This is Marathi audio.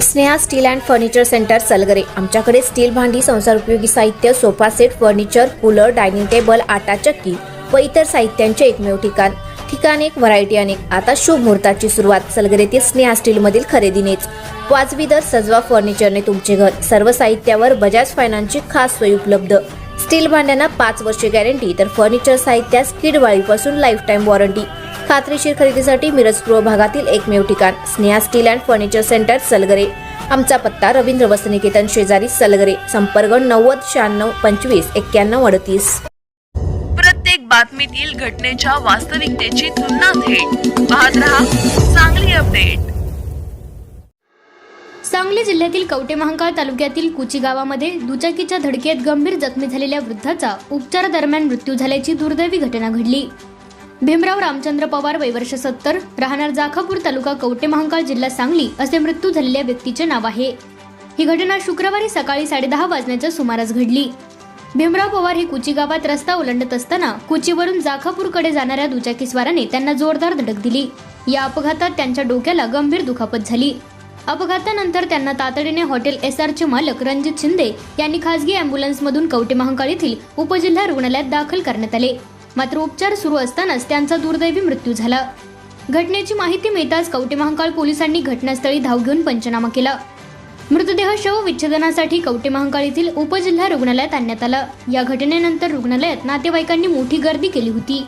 Sneha steel and furniture centre Salgare. आमच्याकडे स्टील भांडी, संसार उपयोगी साहित्य, sofa set, furniture, cooler, dining table, आटा चक्की व इतर साहित्यांचे एकमेव ठिकाण एक, व्हरायटी अनेक। आता शुभ मुहूर्ताची सुरुवात सलगरेतील स्नेहा स्टील मधील खरेदीनेच। वाजवी दर, सजवा फर्निचरने तुमचे घर। सर्व साहित्यावर बजाज फायनान्सची खास सोय उपलब्ध। स्टील भांड्यांना 5 वर्षे गॅरंटी, तर फर्निचर साहित्यास किडवाळीपासून लाईफ टाइम वॉरंटी। खात्रीशीर खरेदीसाठी मिरज पूर्व भागातील एकमेव ठिकाण Sneha steel and furniture centre Salgare. आमचा पत्ता रवींद्र वस्त्रनिकेतन शेजारी सलगरे। संपर्क 90 96 25 91 38। प्रत्येक बातमीतील घटनेच्या वास्तविकतेची तुलना थेट पाहत रहा सांगली अपडेट। सांगली जिल्ह्यातील कवठे महांकाळ तालुक्यातील कुची गावामध्ये दुचाकीच्या धडकेत गंभीर जखमी झालेल्या वृद्धाचा उपचारादरम्यान मृत्यू झाल्याची दुर्दैवी घटना घडली। भीमराव रामचंद्र पवार, वय वर्ष 70, राहणार जाखापूर, तालुका कवठे महांकाळ, जिल्हा सांगली असे मृत्यू झालेल्या व्यक्तीचे नाव आहे। ही घटना शुक्रवारी सकाळी 10:30 वाजण्याच्या सुमारास घडली। भीमराव पवार हे कुची गावात रस्ता ओलांडत असताना कुचीवरून जाखापूरकडे जाणाऱ्या दुचाकीस्वाराने त्यांना जोरदार धडक दिली। या अपघातात त्यांच्या डोक्याला गंभीर दुखापत झाली। अपघातानंतर त्यांना तातडीने हॉटेल SRचे मालक रणजित शिंदे यांनी खासगी अँब्युलन्समधून कवठे महांकाळ येथील उपजिल्हा रुग्णालयात दाखल करण्यात आले। मात्र उपचार सुरू असतानाच त्यांचा दुर्दैवी मृत्यू झाला। घटनेची माहिती मिळताच कवठे महांकाळ पोलिसांनी घटनास्थळी धाव घेऊन पंचनामा केला। मृतदेह शव विच्छेदनासाठी कवठे महांकाळ येथील उपजिल्हा रुग्णालयात आणण्यात आला। या घटनेनंतर रुग्णालयात नातेवाईकांनी मोठी गर्दी केली होती।